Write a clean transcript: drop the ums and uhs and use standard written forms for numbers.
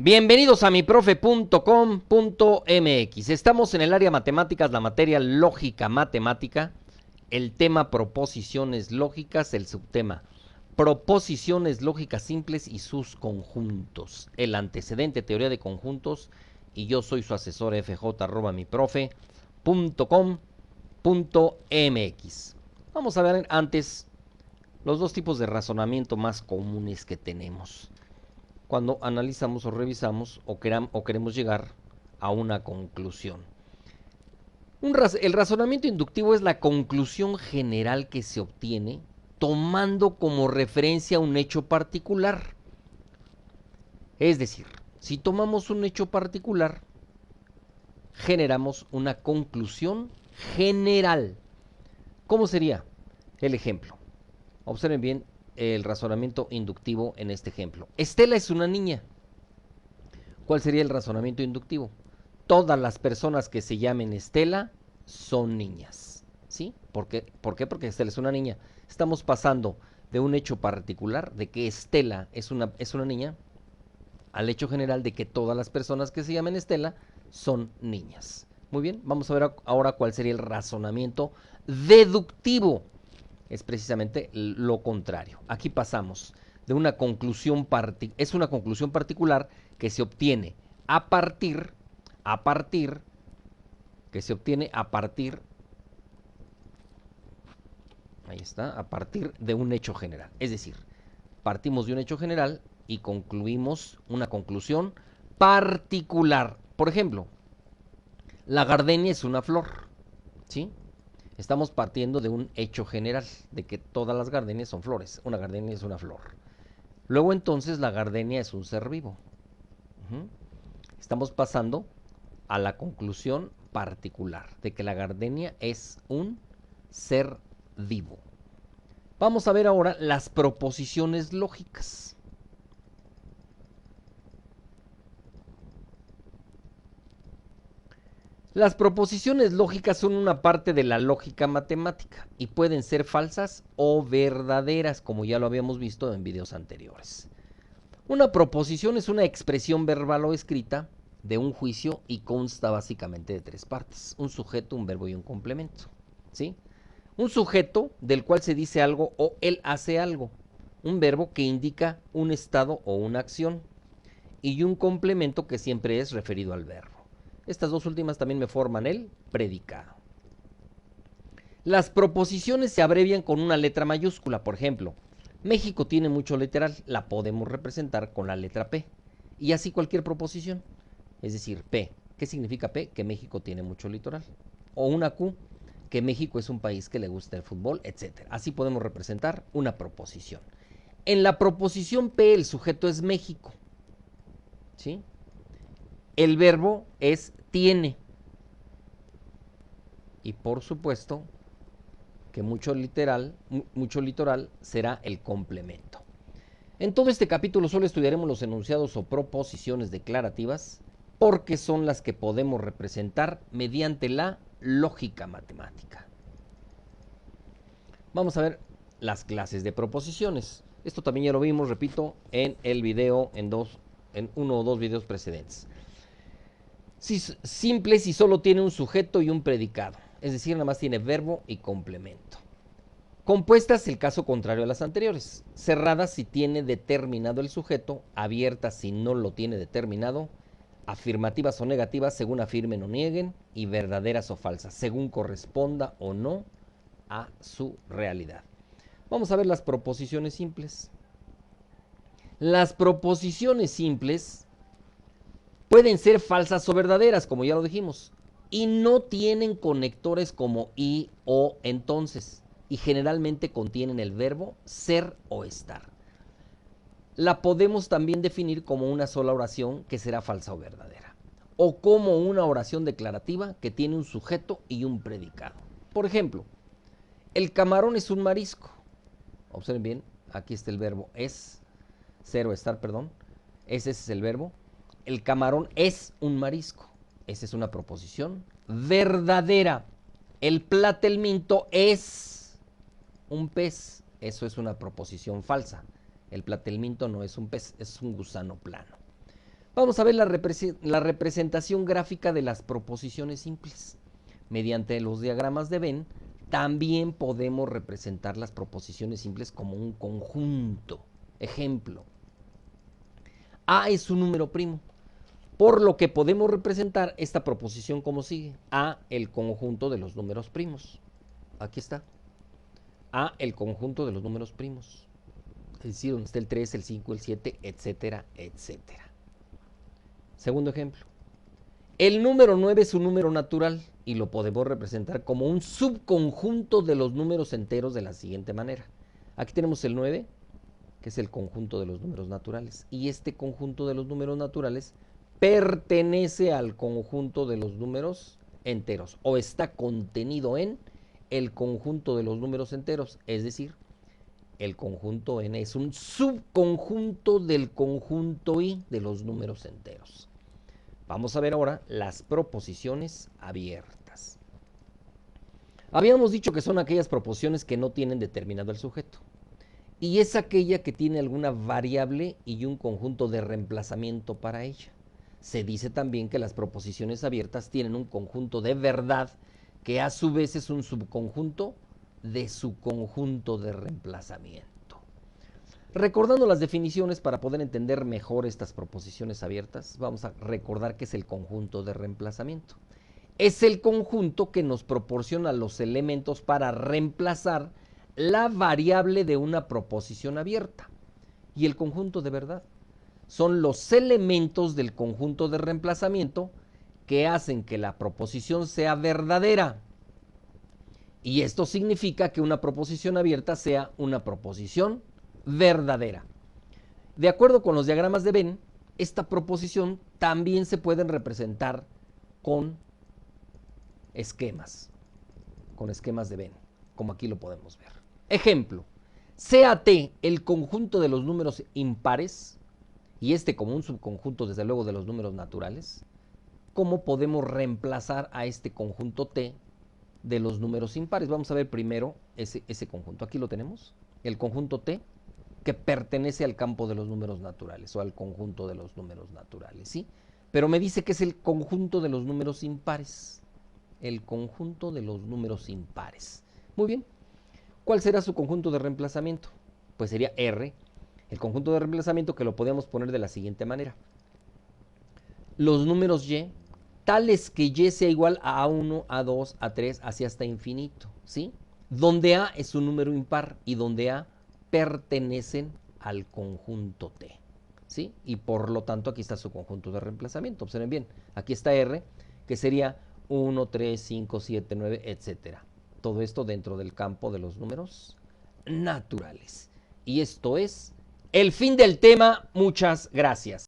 Bienvenidos a miprofe.com.mx. Estamos en el área matemáticas, la materia lógica matemática, el tema proposiciones lógicas, el subtema proposiciones lógicas simples y sus conjuntos, el antecedente teoría de conjuntos, y yo soy su asesor fj@miprofe.com.mx. Vamos a ver antes los dos tipos de razonamiento más comunes que tenemos cuando analizamos o revisamos o queremos llegar a una conclusión. El razonamiento inductivo es la conclusión general que se obtiene tomando como referencia un hecho particular. Es decir, si tomamos un hecho particular, generamos una conclusión general. ¿Cómo sería el ejemplo? Observen bien el razonamiento inductivo en este ejemplo. Estela es una niña. ¿Cuál sería el razonamiento inductivo? Todas las personas que se llamen Estela son niñas. ¿Sí? ¿Por qué? Porque Estela es una niña. Estamos pasando de un hecho particular, de que Estela es una niña, al hecho general de que todas las personas que se llamen Estela son niñas. Muy bien, vamos a ver ahora cuál sería el razonamiento deductivo. Es precisamente lo contrario. Aquí pasamos de una conclusión es una conclusión particular que se obtiene a partir que se obtiene a partir ahí está, a partir de un hecho general. Es decir, partimos de un hecho general y concluimos una conclusión particular. Por ejemplo, la gardenia es una flor, ¿sí? Estamos partiendo de un hecho general, de que todas las gardenias son flores. Una gardenia es una flor. Luego entonces la gardenia es un ser vivo. Estamos pasando a la conclusión particular de que la gardenia es un ser vivo. Vamos a ver ahora las proposiciones lógicas. Las proposiciones lógicas son una parte de la lógica matemática y pueden ser falsas o verdaderas, como ya lo habíamos visto en videos anteriores. Una proposición es una expresión verbal o escrita de un juicio y consta básicamente de tres partes: un sujeto, un verbo y un complemento. ¿Sí? Un sujeto del cual se dice algo o él hace algo. Un verbo que indica un estado o una acción. Y un complemento que siempre es referido al verbo. Estas dos últimas también me forman el predicado. Las proposiciones se abrevian con una letra mayúscula. Por ejemplo, México tiene mucho litoral, la podemos representar con la letra P. Y así cualquier proposición. Es decir, P. ¿Qué significa P? Que México tiene mucho litoral. O una Q, que México es un país que le gusta el fútbol, etc. Así podemos representar una proposición. En la proposición P el sujeto es México. ¿Sí? El verbo es tiene. Y por supuesto que mucho litoral será el complemento. En todo este capítulo solo estudiaremos los enunciados o proposiciones declarativas porque son las que podemos representar mediante la lógica matemática. Vamos a ver las clases de proposiciones. Esto también ya lo vimos, repito, en el video, en uno o dos videos precedentes. Simple si solo tiene un sujeto y un predicado, es decir, nada más tiene verbo y complemento. Compuestas, el caso contrario a las anteriores. Cerradas si tiene determinado el sujeto, abiertas si no lo tiene determinado, afirmativas o negativas según afirmen o nieguen, y verdaderas o falsas según corresponda o no a su realidad. Vamos a ver las proposiciones simples. Las proposiciones simples pueden ser falsas o verdaderas, como ya lo dijimos, y no tienen conectores como y, o, entonces, y generalmente contienen el verbo ser o estar. La podemos también definir como una sola oración que será falsa o verdadera, o como una oración declarativa que tiene un sujeto y un predicado. Por ejemplo, el camarón es un marisco. Observen bien, aquí está el verbo es, ser o estar, perdón. Ese es el verbo. El camarón es un marisco. Esa es una proposición verdadera. El platelminto es un pez. Eso es una proposición falsa. El platelminto no es un pez, es un gusano plano. Vamos a ver la representación gráfica de las proposiciones simples. Mediante los diagramas de Venn, también podemos representar las proposiciones simples como un conjunto. Ejemplo, A es un número primo, por lo que podemos representar esta proposición como sigue. A, el conjunto de los números primos. Aquí está. A, el conjunto de los números primos. Es decir, donde está el 3, el 5, el 7, etcétera, etcétera. Segundo ejemplo. El número 9 es un número natural y lo podemos representar como un subconjunto de los números enteros de la siguiente manera. Aquí tenemos el 9, que es el conjunto de los números naturales. Y este conjunto de los números naturales pertenece al conjunto de los números enteros o está contenido en el conjunto de los números enteros. Es decir, el conjunto n es un subconjunto del conjunto i de los números enteros. Vamos a ver ahora las proposiciones abiertas. Habíamos dicho que son aquellas proposiciones que no tienen determinado el sujeto. Y es aquella que tiene alguna variable y un conjunto de reemplazamiento para ella. Se dice también que las proposiciones abiertas tienen un conjunto de verdad que a su vez es un subconjunto de su conjunto de reemplazamiento. Recordando las definiciones para poder entender mejor estas proposiciones abiertas, vamos a recordar que es el conjunto de reemplazamiento. Es el conjunto que nos proporciona los elementos para reemplazar la variable de una proposición abierta. Y el conjunto de verdad son los elementos del conjunto de reemplazamiento que hacen que la proposición sea verdadera. Y esto significa que una proposición abierta sea una proposición verdadera. De acuerdo con los diagramas de Venn, esta proposición también se pueden representar con esquemas de Venn, como aquí lo podemos ver. Ejemplo, sea T el conjunto de los números impares, y este como un subconjunto desde luego de los números naturales, ¿cómo podemos reemplazar a este conjunto T de los números impares? Vamos a ver primero ese conjunto. Aquí lo tenemos, el conjunto T que pertenece al campo de los números naturales o al conjunto de los números naturales, ¿sí? Pero me dice que es el conjunto de los números impares. El conjunto de los números impares. Muy bien. ¿Cuál será su conjunto de reemplazamiento? Pues sería R, el conjunto de reemplazamiento que lo podemos poner de la siguiente manera. Los números Y, tales que Y sea igual a A1, A2, A3, así hasta infinito, ¿sí? Donde A es un número impar y donde A pertenecen al conjunto T, ¿sí? Y por lo tanto aquí está su conjunto de reemplazamiento. Observen bien, aquí está R, que sería 1, 3, 5, 7, 9, etcétera. Todo esto dentro del campo de los números naturales. Y esto es el fin del tema. Muchas gracias.